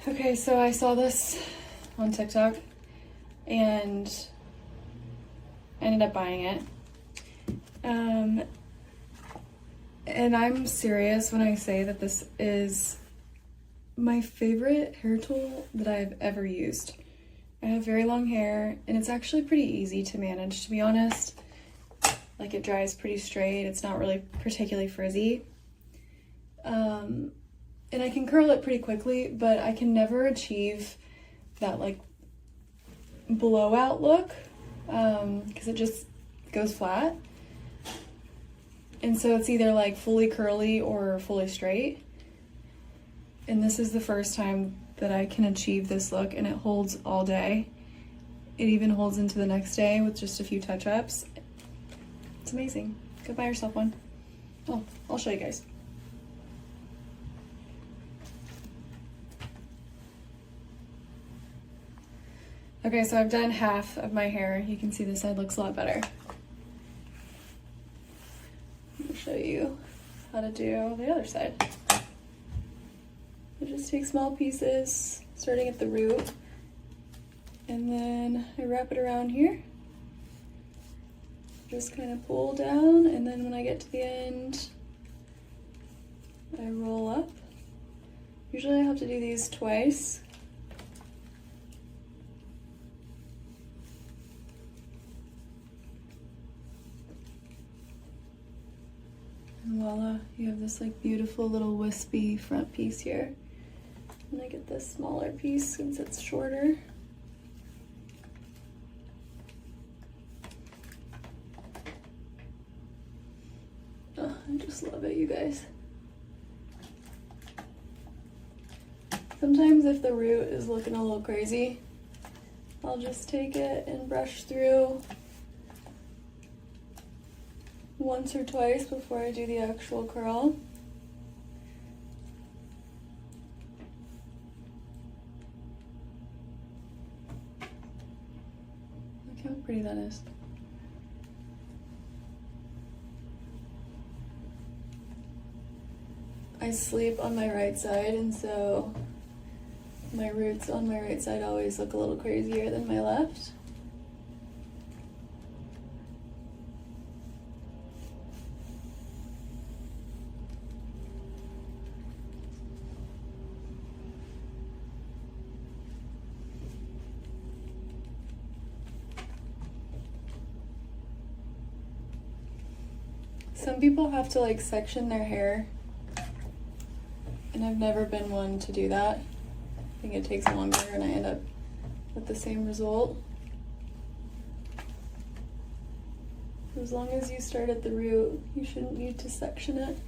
Okay, so I saw this on TikTok and I ended up buying it. And I'm serious when I say that this is my favorite hair tool that I've ever used. I have very long hair and it's actually pretty easy to manage, to be honest. Like, it dries pretty straight. It's not really particularly frizzy. And I can curl it pretty quickly, but I can never achieve that like blowout look because it just goes flat. And so it's either like fully curly or fully straight. And this is the first time that I can achieve this look, and it holds all day. It even holds into the next day with just a few touch-ups. It's amazing. Go buy yourself one. Oh, I'll show you guys. Okay, so I've done half of my hair. You can see this side looks a lot better. I'll show you how to do the other side. I just take small pieces, starting at the root, and then I wrap it around here. Just kind of pull down, and then when I get to the end, I roll up. Usually I have to do these twice. And voila, you have this like beautiful little wispy front piece here. And I get this smaller piece since it's shorter. Oh, I just love it, you guys. Sometimes if the root is looking a little crazy, I'll just take it and brush through once or twice before I do the actual curl. Look how pretty that is. I sleep on my right side, and so my roots on my right side always look a little crazier than my left. Some people have to like section their hair, and I've never been one to do that. I think it takes longer and I end up with the same result. As long as you start at the root, you shouldn't need to section it.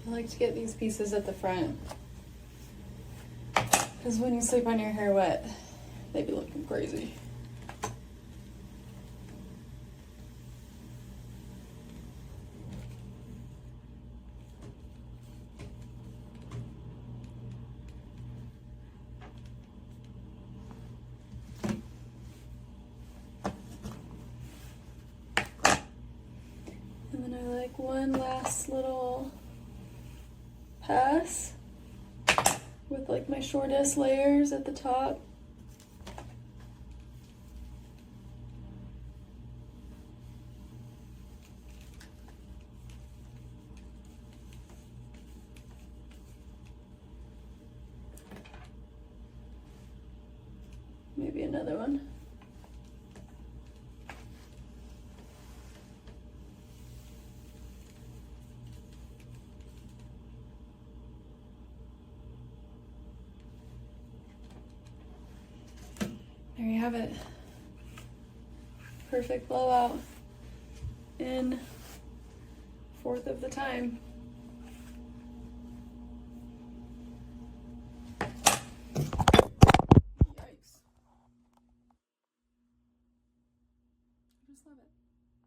I like to get these pieces at the front, because when you sleep on your hair wet, they be looking crazy. And then I like one last little pass with like my shortest layers at the top. Maybe another one. There you have it. Perfect blowout in 1/4 of the time. Yikes. I just love it.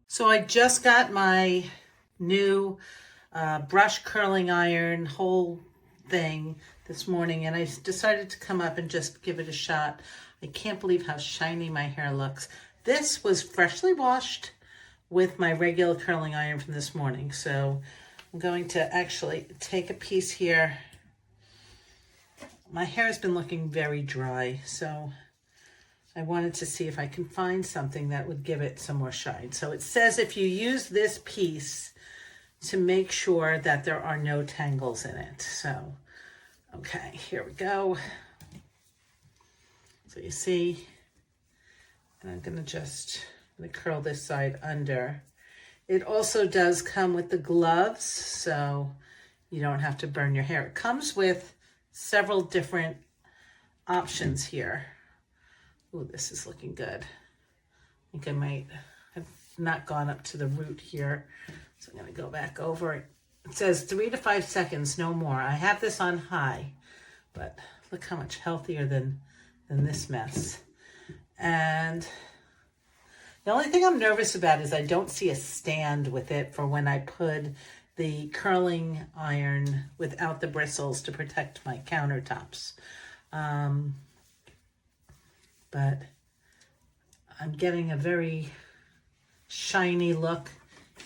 So I just got my new brush curling iron whole thing this morning, and I decided to come up and just give it a shot. I can't believe how shiny my hair looks. This was freshly washed with my regular curling iron from this morning. So I'm going to actually take a piece here. My hair has been looking very dry, so I wanted to see if I can find something that would give it some more shine. So it says if you use this piece to make sure that there are no tangles in it. So, okay, here we go. So you see, and I'm gonna curl this side under. It also does come with the gloves, so you don't have to burn your hair. It comes with several different options here. Ooh, this is looking good. I think I've not gone up to the root here, so I'm gonna go back over it. It says 3 to 5 seconds, no more. I have this on high, but look how much healthier than this mess. And the only thing I'm nervous about is I don't see a stand with it for when I put the curling iron without the bristles to protect my countertops. But I'm getting a very shiny look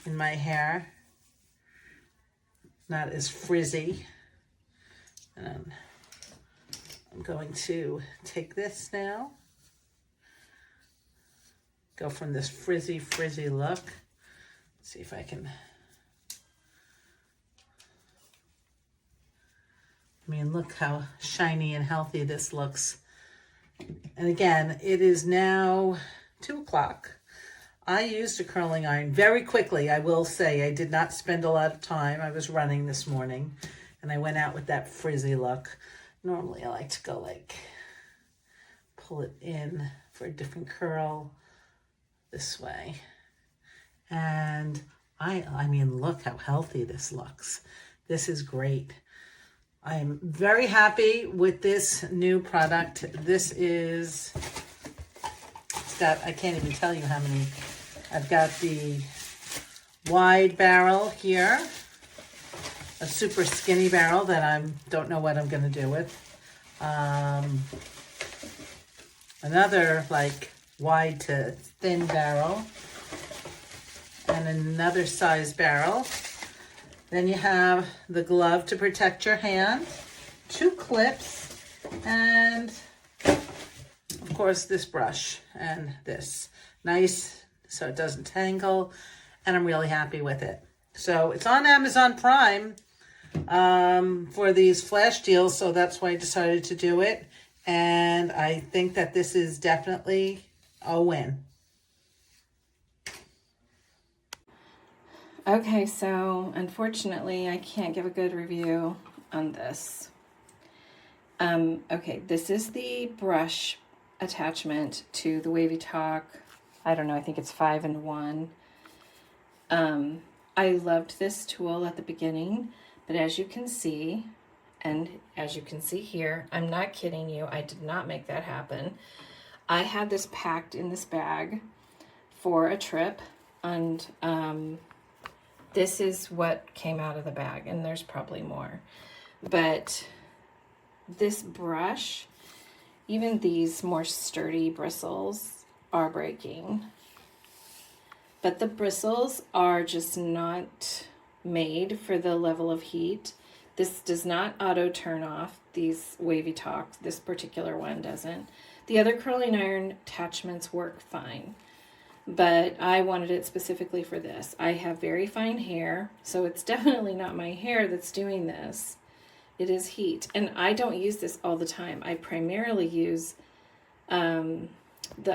in my hair. Not as frizzy. And I'm going to take this now. Go from this frizzy look. See if I can. I mean, look how shiny and healthy this looks. And again, it is now 2 o'clock. I used a curling iron very quickly. I will say I did not spend a lot of time. I was running this morning and I went out with that frizzy look. Normally I like to go like, pull it in for a different curl this way. And I mean, look how healthy this looks. This is great. I'm very happy with this new product. This is, I can't even tell you how many. I've got the wide barrel here, a super skinny barrel that I don't know what I'm going to do with. Another like wide to thin barrel, and another size barrel. Then you have the glove to protect your hand, 2 clips, and of course this brush and this. Nice, so it doesn't tangle, and I'm really happy with it. So it's on Amazon Prime for these flash deals, so that's why I decided to do it. And I think that this is definitely a win. Okay, so unfortunately I can't give a good review on this. Okay, this is the brush attachment to the Wavytalk. I don't know, I think it's 5-in-1. I loved this tool at the beginning, But as you can see, and as you can see here, I'm not kidding you, I did not make that happen. I had this packed in this bag for a trip, and this is what came out of the bag, and there's probably more. But this brush, even these more sturdy bristles are breaking. But the bristles are just not made for the level of heat. This does not auto turn off, these Wavytalk. This particular one doesn't. The other curling iron attachments work fine, but I wanted it specifically for this. I have very fine hair, so it's definitely not my hair that's doing this. It is heat, and I don't use this all the time. I primarily use the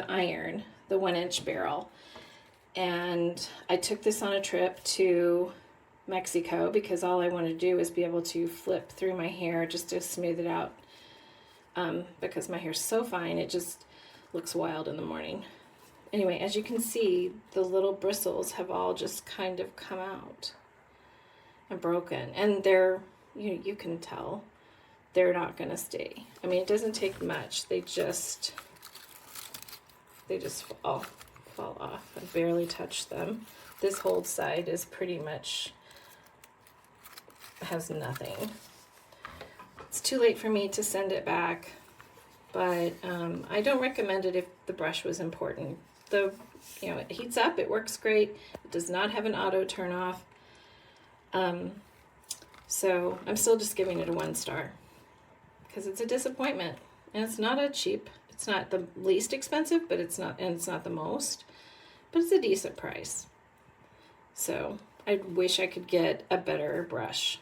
iron, the 1-inch barrel. And I took this on a trip to Mexico because all I wanted to do is be able to flip through my hair just to smooth it out, because my hair's so fine it just looks wild in the morning. Anyway, as you can see, the little bristles have all just kind of come out and broken, and they're, you can tell they're not going to stay. I mean, it doesn't take much. They just fall off. I barely touched them. This whole side is pretty much has nothing. It's too late for me to send it back, but I don't recommend it if the brush was important. It heats up, it works great. It does not have an auto turn off. So I'm still just giving it a 1 star because it's a disappointment, and it's not it's not the least expensive, but it's not the most, but it's a decent price. So I wish I could get a better brush.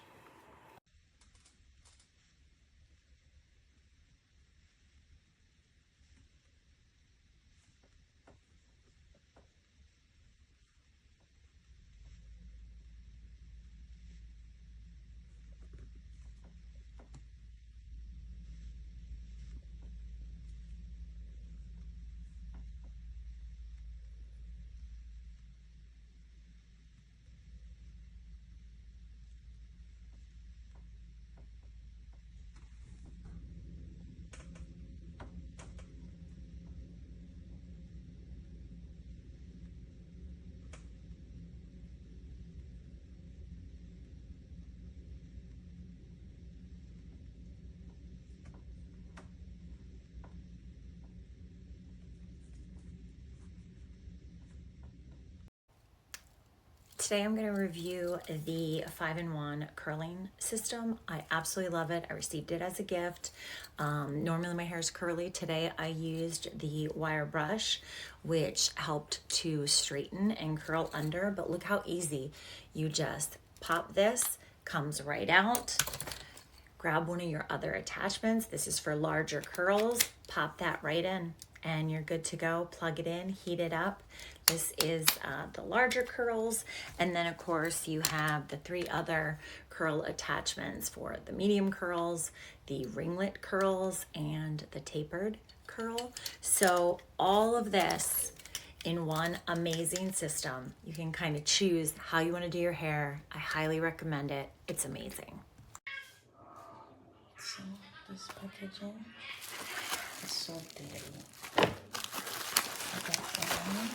Today I'm going to review the 5-in-1 curling system. I absolutely love it. I received it as a gift. Normally my hair is curly. Today I used the wire brush, which helped to straighten and curl under, but look how easy. You just pop this, comes right out. Grab one of your other attachments. This is for larger curls. Pop that right in and you're good to go. Plug it in, heat it up. This is the larger curls, and then of course you have the 3 other curl attachments for the medium curls, the ringlet curls, and the tapered curl. So all of this in one amazing system. You can kind of choose how you want to do your hair. I highly recommend it. It's amazing. So this packaging is so dirty. I got one.